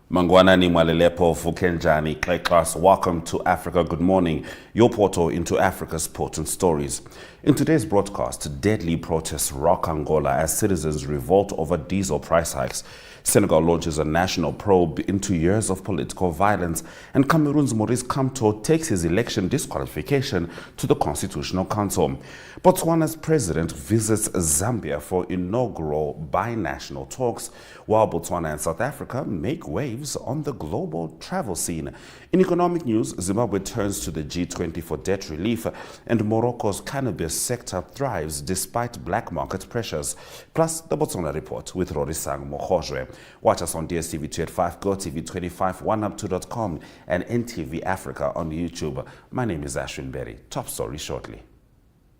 Mangwana ni Mwalelepo Fukenjani Class. Welcome to Africa. Good morning. Your portal into Africa's important stories. In today's broadcast, deadly protests rock Angola as citizens revolt over diesel price hikes. Senegal launches a national probe into years of political violence, and Cameroon's Maurice Kamto takes his election disqualification to the Constitutional Council. Botswana's president visits Zambia for inaugural binational talks, while Botswana and South Africa make waves on the global travel scene. In economic news, Zimbabwe turns to the G20 for debt relief, and Morocco's cannabis sector thrives despite black market pressures. Plus, the Botswana Report with Rorisang Mogojwe. Watch us on DStv 285, GOtv 25, oneup2.com, and NTV Africa on YouTube. My name is Ashwin Berry. Top story shortly.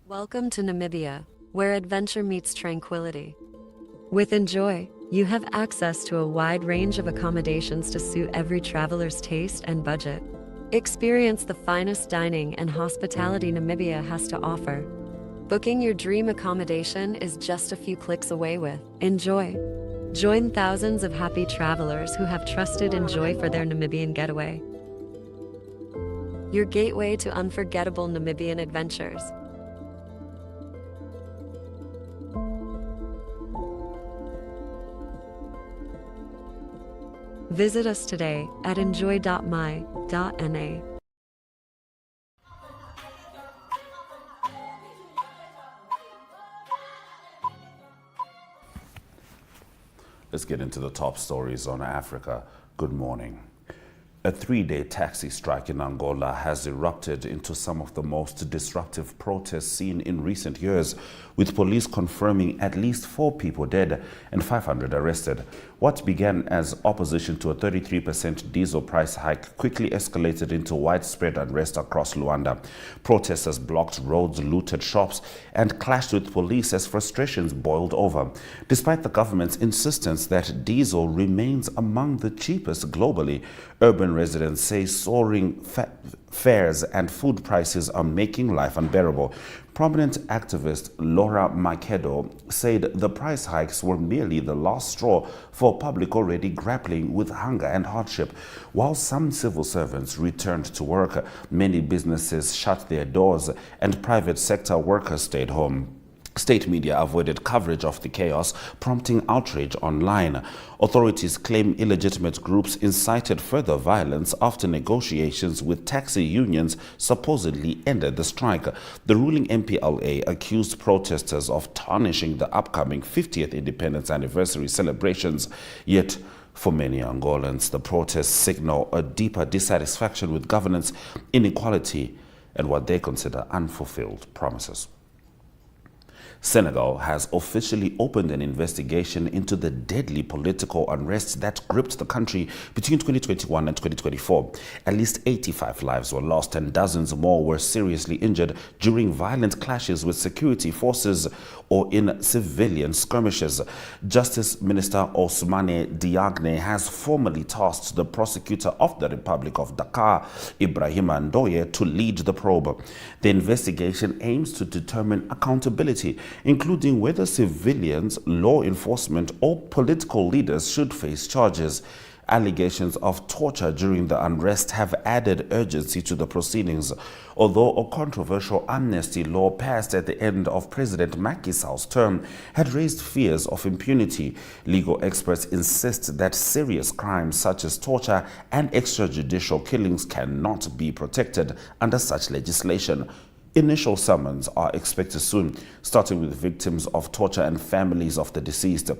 Welcome to Namibia, where adventure meets tranquility. With Enjoy, you have access to a wide range of accommodations to suit every traveler's taste and budget. Experience the finest dining and hospitality Namibia has to offer. Booking your dream accommodation is just a few clicks away with Enjoy. Join thousands of happy travelers who have trusted Enjoy for their Namibian getaway. Your gateway to unforgettable Namibian adventures. Visit us today at enjoy.my.na. Let's get into the top stories on Africa. Good morning. A three-day taxi strike in Angola has erupted into some of the most disruptive protests seen in recent years, with police confirming at least 4 people dead and 500 arrested. What began as opposition to a 33% diesel price hike quickly escalated into widespread unrest across Luanda. Protesters blocked roads, looted shops, and clashed with police as frustrations boiled over. Despite the government's insistence that diesel remains among the cheapest globally, urban residents say soaring fares and food prices are making life unbearable. Prominent activist Laura Makedo said the price hikes were merely the last straw for a public already grappling with hunger and hardship. While some civil servants returned to work, many businesses shut their doors and private sector workers stayed home. State media avoided coverage of the chaos, prompting outrage online. Authorities claim illegitimate groups incited further violence after negotiations with taxi unions supposedly ended the strike. The ruling MPLA accused protesters of tarnishing the upcoming 50th independence anniversary celebrations. Yet, for many Angolans, the protests signal a deeper dissatisfaction with governance, inequality, and what they consider unfulfilled promises. Senegal has officially opened an investigation into the deadly political unrest that gripped the country between 2021 and 2024. At least 85 lives were lost and dozens more were seriously injured during violent clashes with security forces or in civilian skirmishes. Justice Minister Ousmane Diagne has formally tasked the prosecutor of the Republic of Dakar, Ibrahima Ndoye, to lead the probe. The investigation aims to determine accountability, including whether civilians, law enforcement, or political leaders should face charges. Allegations of torture during the unrest have added urgency to the proceedings. Although a controversial amnesty law passed at the end of President Macky Sall's term had raised fears of impunity, legal experts insist that serious crimes such as torture and extrajudicial killings cannot be protected under such legislation. Initial summons are expected soon, starting with victims of torture and families of the deceased.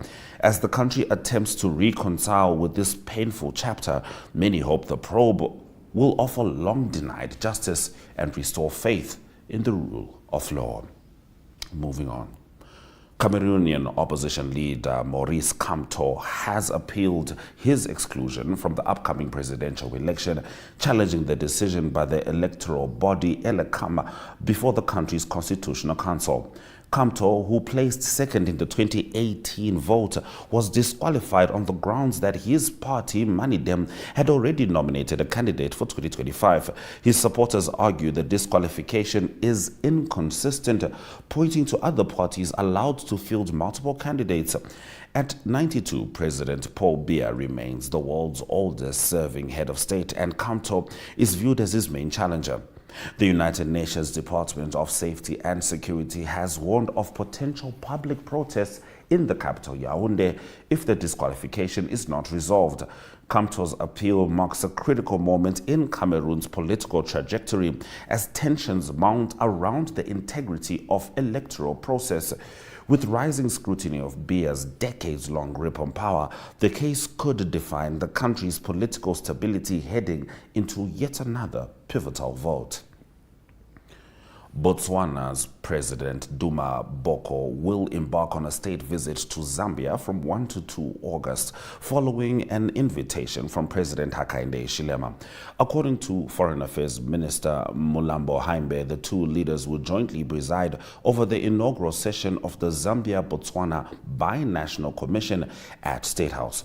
As the country attempts to reconcile with this painful chapter, many hope the probe will offer long-denied justice and restore faith in the rule of law. Moving on. Cameroonian opposition leader Maurice Kamto has appealed his exclusion from the upcoming presidential election, challenging the decision by the electoral body Elecam before the country's Constitutional Council. Kamto, who placed second in the 2018 vote, was disqualified on the grounds that his party, Manidem, had already nominated a candidate for 2025. His supporters argue the disqualification is inconsistent, pointing to other parties allowed to field multiple candidates. At 92, President Paul Biya remains the world's oldest serving head of state, and Kamto is viewed as his main challenger. The United Nations Department of Safety and Security has warned of potential public protests in the capital, Yaoundé, if the disqualification is not resolved. Kamto's appeal marks a critical moment in Cameroon's political trajectory as tensions mount around the integrity of electoral process. With rising scrutiny of Biya's decades-long grip on power, the case could define the country's political stability heading into yet another pivotal vote. Botswana's President Duma Boko will embark on a state visit to Zambia from 1 to 2 August, following an invitation from President Hakainde Hichilema. According to Foreign Affairs Minister Mulambo Haimbe, the two leaders will jointly preside over the inaugural session of the Zambia-Botswana Binational Commission at State House.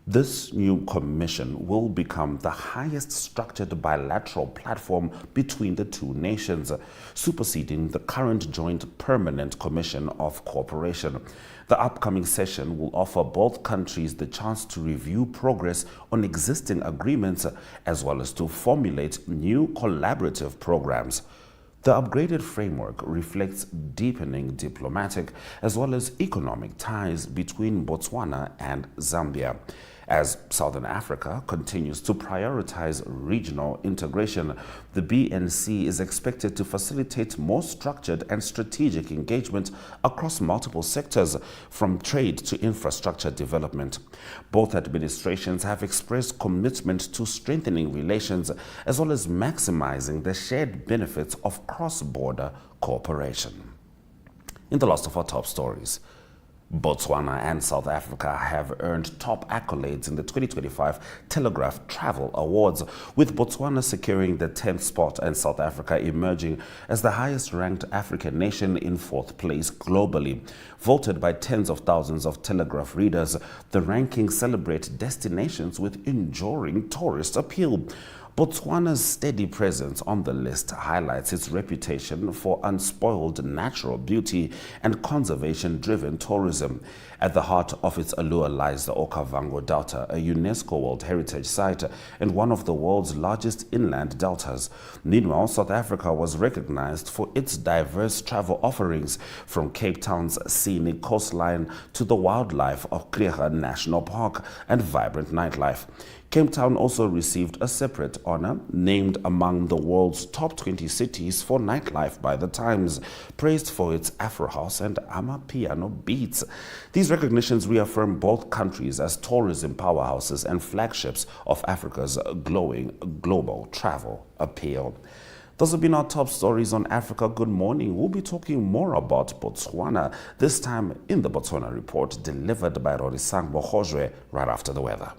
This new commission will become the highest structured bilateral platform between the two nations, superseding the current Joint Permanent Commission of Cooperation. The upcoming session will offer both countries the chance to review progress on existing agreements as well as to formulate new collaborative programs. The upgraded framework reflects deepening diplomatic as well as economic ties between Botswana and Zambia. As Southern Africa continues to prioritize regional integration, the BNC is expected to facilitate more structured and strategic engagement across multiple sectors, from trade to infrastructure development. Both administrations have expressed commitment to strengthening relations as well as maximizing the shared benefits of cross-border cooperation. In the last of our top stories, Botswana and South Africa have earned top accolades in the 2025 Telegraph Travel Awards, with Botswana securing the 10th spot and South Africa emerging as the highest-ranked African nation in 4th place globally. Voted by tens of thousands of Telegraph readers, the rankings celebrate destinations with enduring tourist appeal. Botswana's steady presence on the list highlights its reputation for unspoiled natural beauty and conservation-driven tourism. At the heart of its allure lies the Okavango Delta, a UNESCO World Heritage Site and one of the world's largest inland deltas. Meanwhile, South Africa was recognized for its diverse travel offerings, from Cape Town's scenic coastline to the wildlife of Kruger National Park and vibrant nightlife. Cape Town also received a separate honor, named among the world's top 20 cities for nightlife by The Times, praised for its Afro house and Amapiano beats. These recognitions reaffirm both countries as tourism powerhouses and flagships of Africa's glowing global travel appeal. Those have been our top stories on Africa Good Morning. We'll be talking more about Botswana, this time in the Botswana Report, delivered by Rorisang Mogojwe right after the weather.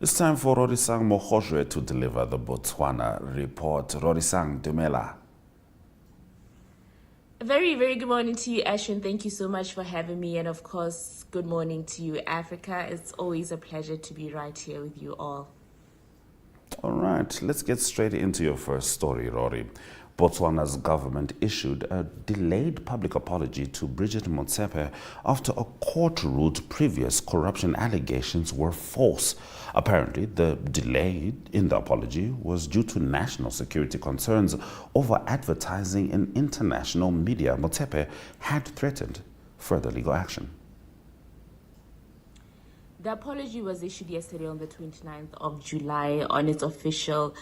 It's time for Rorisang Mogojwe to deliver the Botswana Report. Rorisang, dumela. A very, very good morning to you, Ashwin. Thank you so much for having me. And of course, good morning to you, Africa. It's always a pleasure to be right here with you all. All right, let's get straight into your first story, Rory. Botswana's government issued a delayed public apology to Bridget Motsepe after a court ruled previous corruption allegations were false. Apparently, the delay in the apology was due to national security concerns over advertising in international media. Motsepe had threatened further legal action. The apology was issued yesterday on the 29th of July on its official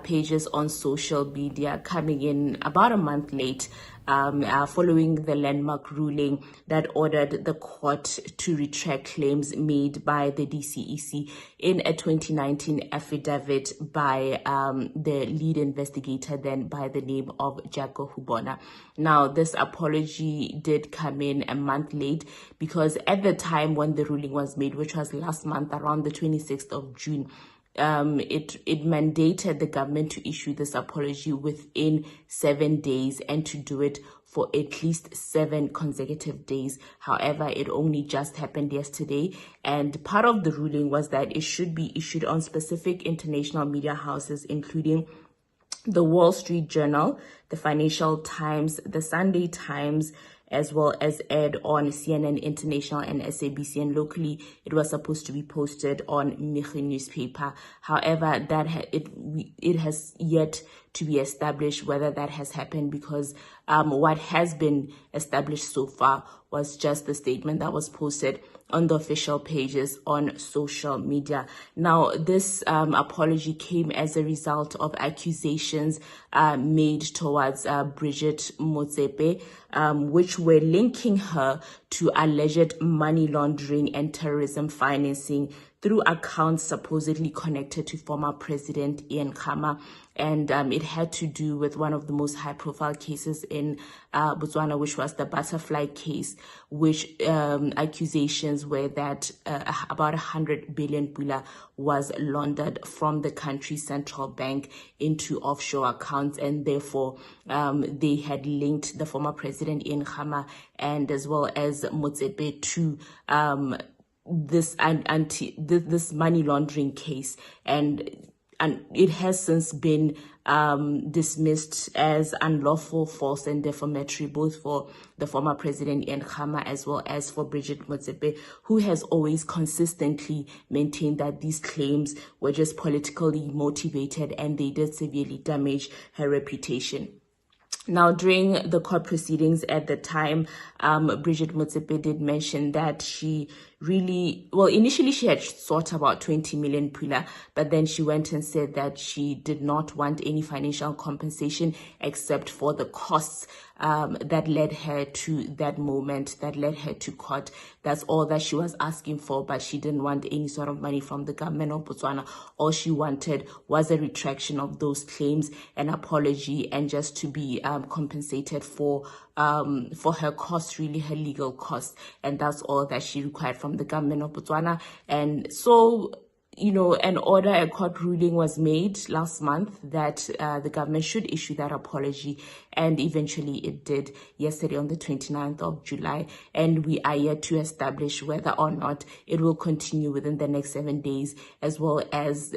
pages on social media, coming in about a month late following the landmark ruling that ordered the court to retract claims made by the DCEC in a 2019 affidavit by the lead investigator then by the name of Jaco Hubona. Now, this apology did come in a month late because at the time when the ruling was made, which was last month around the 26th of June, it mandated the government to issue this apology within 7 days and to do it for at least 7 consecutive days. However, it only just happened yesterday, and part of the ruling was that it should be issued on specific international media houses, including the Wall Street Journal, the Financial Times, the Sunday Times, as well as aired on CNN International and SABC, and locally it was supposed to be posted on Michi newspaper. However, it has yet to be established whether that has happened, because what has been established so far was just the statement that was posted on the official pages on social media. Now, this apology came as a result of accusations made towards Bridget Motsepe, which were linking her to alleged money laundering and terrorism financing through accounts supposedly connected to former President Ian Khama. And it had to do with one of the most high-profile cases in Botswana, which was the butterfly case, which accusations were that about 100 billion pula was laundered from the country's central bank into offshore accounts, and therefore they had linked the former President Ian Khama and as well as Motsepe to this money laundering case, and it has since been dismissed as unlawful, false, and defamatory, both for the former President Ian Khama as well as for Bridget Motsepe, who has always consistently maintained that these claims were just politically motivated and they did severely damage her reputation. Now, during the court proceedings at the time, Bridget Motsepe did mention that she initially she had sought about 20 million pula, but then she went and said that she did not want any financial compensation except for the costs that led her to that moment, that led her to court. That's all that she was asking for, but she didn't want any sort of money from the government of Botswana. All she wanted was a retraction of those claims, an apology, and just to be compensated for her costs, really her legal costs. And that's all that she required from the government of Botswana. And so, a court ruling was made last month that the government should issue that apology, and eventually it did yesterday on the 29th of July, and we are yet to establish whether or not it will continue within the next 7 days, as well as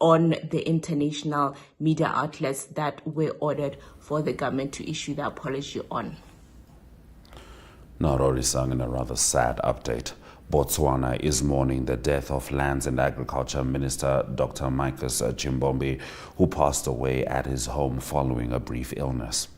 on the international media outlets that were ordered for the government to issue the apology on. Now, Rorisang, in a rather sad update, Botswana is mourning the death of Lands and Agriculture Minister Dr. Maurice Kamto, who passed away at his home following a brief illness.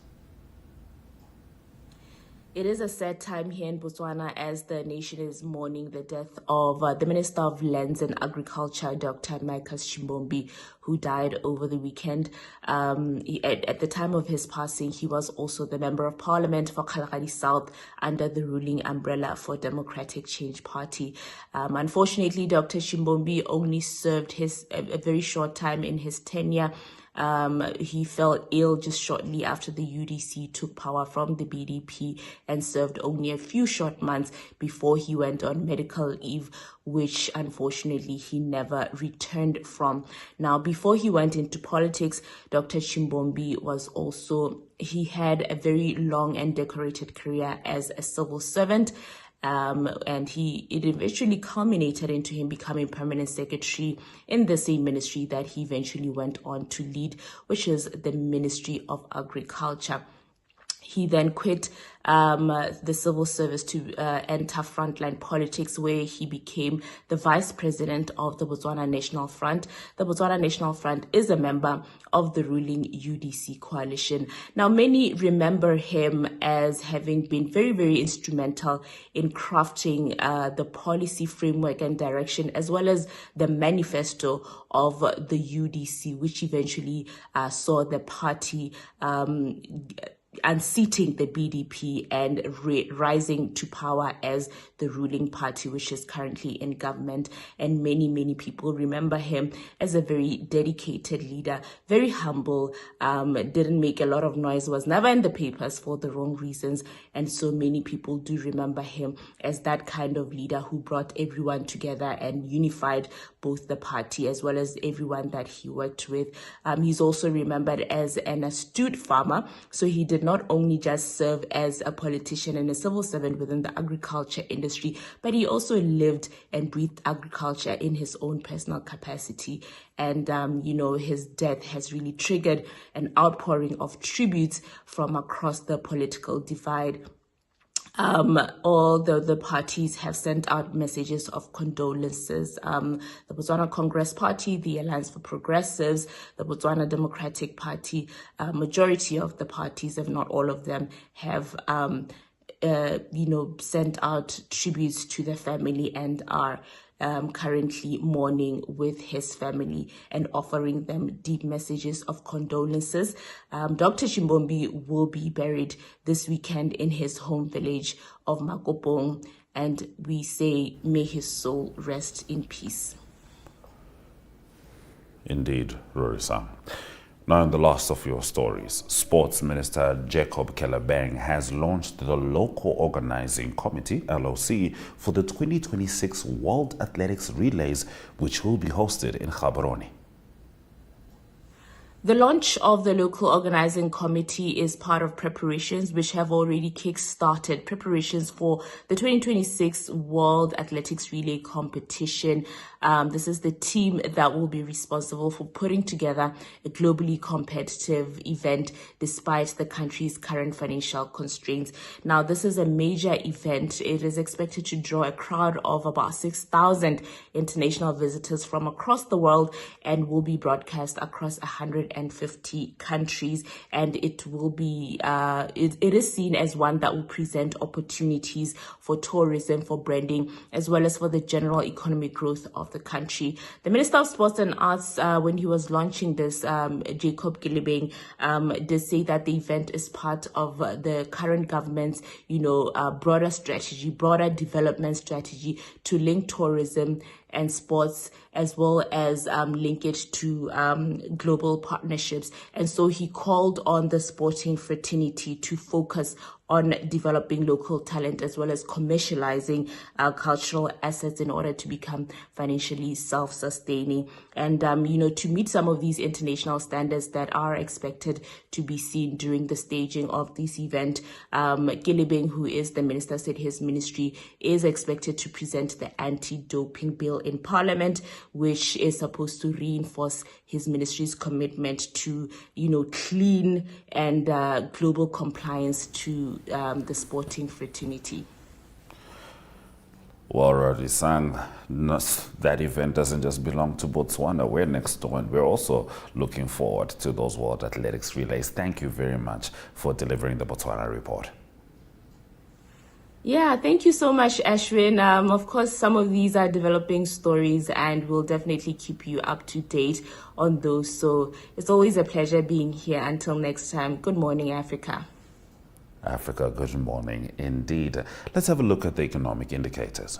It is a sad time here in Botswana as the nation is mourning the death of the Minister of Lands and Agriculture, Dr. Maurice Kamto, who died over the weekend. At the time of his passing, he was also the Member of Parliament for Kalahari South under the ruling umbrella for Democratic Change Party. Unfortunately, Dr. Kamto only served a very short time in his tenure. He fell ill just shortly after the UDC took power from the BDP and served only a few short months before he went on medical leave, which unfortunately he never returned from. Now, before he went into politics, Dr. Kamto he had a very long and decorated career as a civil servant. and it eventually culminated into him becoming permanent secretary in the same ministry that he eventually went on to lead, which is the Ministry of Agriculture. He then quit the civil service to enter frontline politics, where he became the vice president of the Botswana National Front. The Botswana National Front is a member of the ruling UDC coalition. Now, many remember him as having been very, very instrumental in crafting the policy framework and direction, as well as the manifesto of the UDC, which eventually saw the party unseating the BDP and rising to power as the ruling party, which is currently in government. And many people remember him as a very dedicated leader, very humble, didn't make a lot of noise, was never in the papers for the wrong reasons. And so many people do remember him as that kind of leader who brought everyone together and unified both the party as well as everyone that he worked with. He's also remembered as an astute farmer. So he did not only just serve as a politician and a civil servant within the agriculture industry, but he also lived and breathed agriculture in his own personal capacity. And, his death has really triggered an outpouring of tributes from across the political divide. All the parties have sent out messages of condolences. The Botswana Congress Party, the Alliance for Progressives, the Botswana Democratic Party, majority of the parties, if not all of them, have sent out tributes to the family and are currently mourning with his family and offering them deep messages of condolences. Dr. Chimbombi will be buried this weekend in his home village of Makopong, and we say, may his soul rest in peace. Indeed, Rorisang. Now, in the last of your stories, Sports Minister Jacob Kelebang has launched the Local Organizing Committee, LOC, for the 2026 World Athletics Relays, which will be hosted in Gaborone. The launch of the Local Organizing Committee is part of preparations which have already kick-started preparations for the 2026 World Athletics Relay Competition. This is the team that will be responsible for putting together a globally competitive event despite the country's current financial constraints. Now, this is a major event. It is expected to draw a crowd of about 6,000 international visitors from across the world and will be broadcast across 150 countries. And it will be, it is seen as one that will present opportunities for tourism, for branding, as well as for the general economic growth of the country. The Minister of Sports and Arts, when he was launching this, Jacob Kelebang, did say that the event is part of the current government's, broader strategy, broader development strategy to link tourism and sports, as well as link it to global partnerships. And so he called on the sporting fraternity to focus on developing local talent as well as commercializing cultural assets in order to become financially self-sustaining. And, to meet some of these international standards that are expected to be seen during the staging of this event, Kelebang, who is the minister, said his ministry is expected to present the anti-doping bill in Parliament, which is supposed to reinforce his ministry's commitment to, clean and global compliance to the sporting fraternity. Well, Rorisang, that event doesn't just belong to Botswana. We're next door, and we're also looking forward to those World Athletics Relays. Thank you very much for delivering the Botswana Report. Yeah, thank you so much, Ashwin. Of course, some of these are developing stories, and we'll definitely keep you up to date on those. So it's always a pleasure being here. Until next time, good morning, Africa. Africa, good morning indeed. Let's have a look at the economic indicators.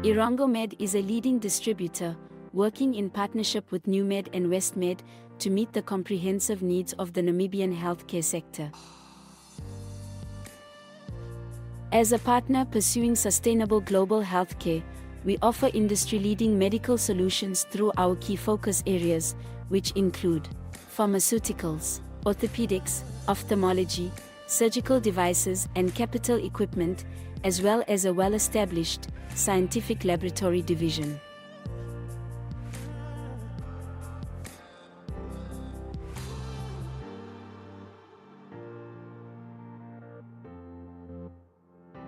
Irangomed is a leading distributor, working in partnership with NewMed and WestMed to meet the comprehensive needs of the Namibian healthcare sector. As a partner pursuing sustainable global healthcare, we offer industry-leading medical solutions through our key focus areas, which include pharmaceuticals, orthopedics, ophthalmology, surgical devices and capital equipment, as well as a well-established scientific laboratory division.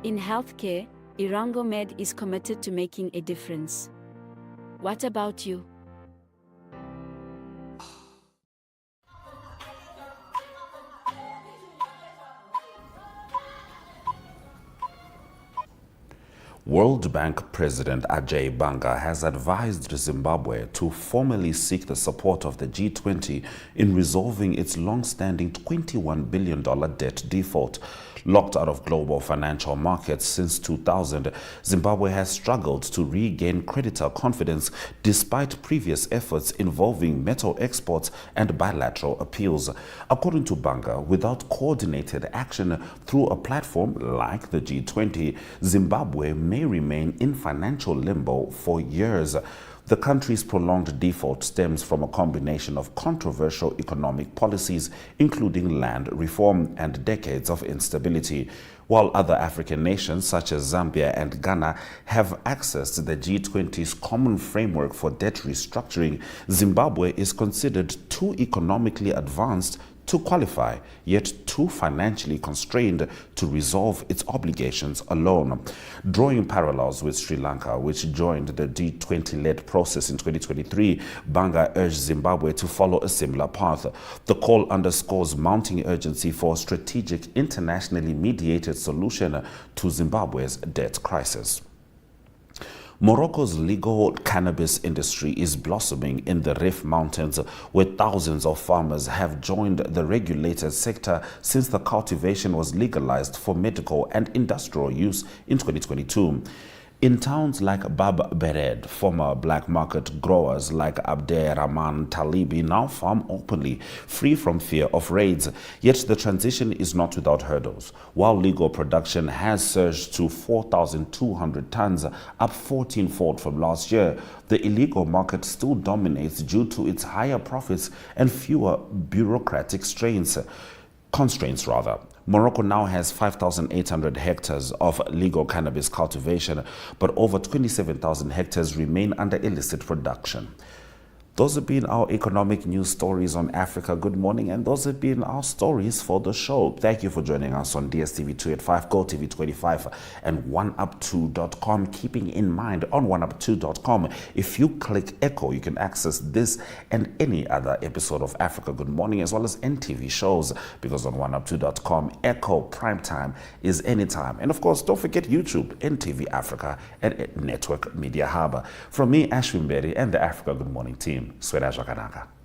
In healthcare, Irangomed is committed to making a difference. What about you? World Bank President Ajay Banga has advised Zimbabwe to formally seek the support of the G20 in resolving its long-standing $21 billion debt default. Locked out of global financial markets since 2000, Zimbabwe has struggled to regain creditor confidence despite previous efforts involving metal exports and bilateral appeals. According to Banga, without coordinated action through a platform like the G20, Zimbabwe may remain in financial limbo for years. The country's prolonged default stems from a combination of controversial economic policies, including land reform and decades of instability. While other African nations such as Zambia and Ghana have accessed the G20's common framework for debt restructuring, Zimbabwe is considered too economically advanced to qualify, yet too financially constrained to resolve its obligations alone. Drawing parallels with Sri Lanka, which joined the G20-led process in 2023, Banga urged Zimbabwe to follow a similar path. The call underscores mounting urgency for a strategic, internationally mediated solution to Zimbabwe's debt crisis. Morocco's legal cannabis industry is blossoming in the Rif Mountains, where thousands of farmers have joined the regulated sector since the cultivation was legalized for medical and industrial use in 2022. In towns like Bab Bered, former black market growers like Abderrahman Talibi now farm openly, free from fear of raids. Yet the transition is not without hurdles. While legal production has surged to 4,200 tons, up 14-fold from last year, the illegal market still dominates due to its higher profits and fewer bureaucratic constraints. Morocco now has 5,800 hectares of legal cannabis cultivation, but over 27,000 hectares remain under illicit production. Those have been our economic news stories on Africa Good Morning, and those have been our stories for the show. Thank you for joining us on DStv 285, GOtv 25, and oneup2.com. Keeping in mind, on oneup2.com, if you click Echo, you can access this and any other episode of Africa Good Morning, as well as NTV shows, because on oneup2.com, Echo Primetime is anytime. And of course, don't forget YouTube, NTV Africa, and Network Media Hub. From me, Ashwin Berry, and the Africa Good Morning team, Swera Jakanaka.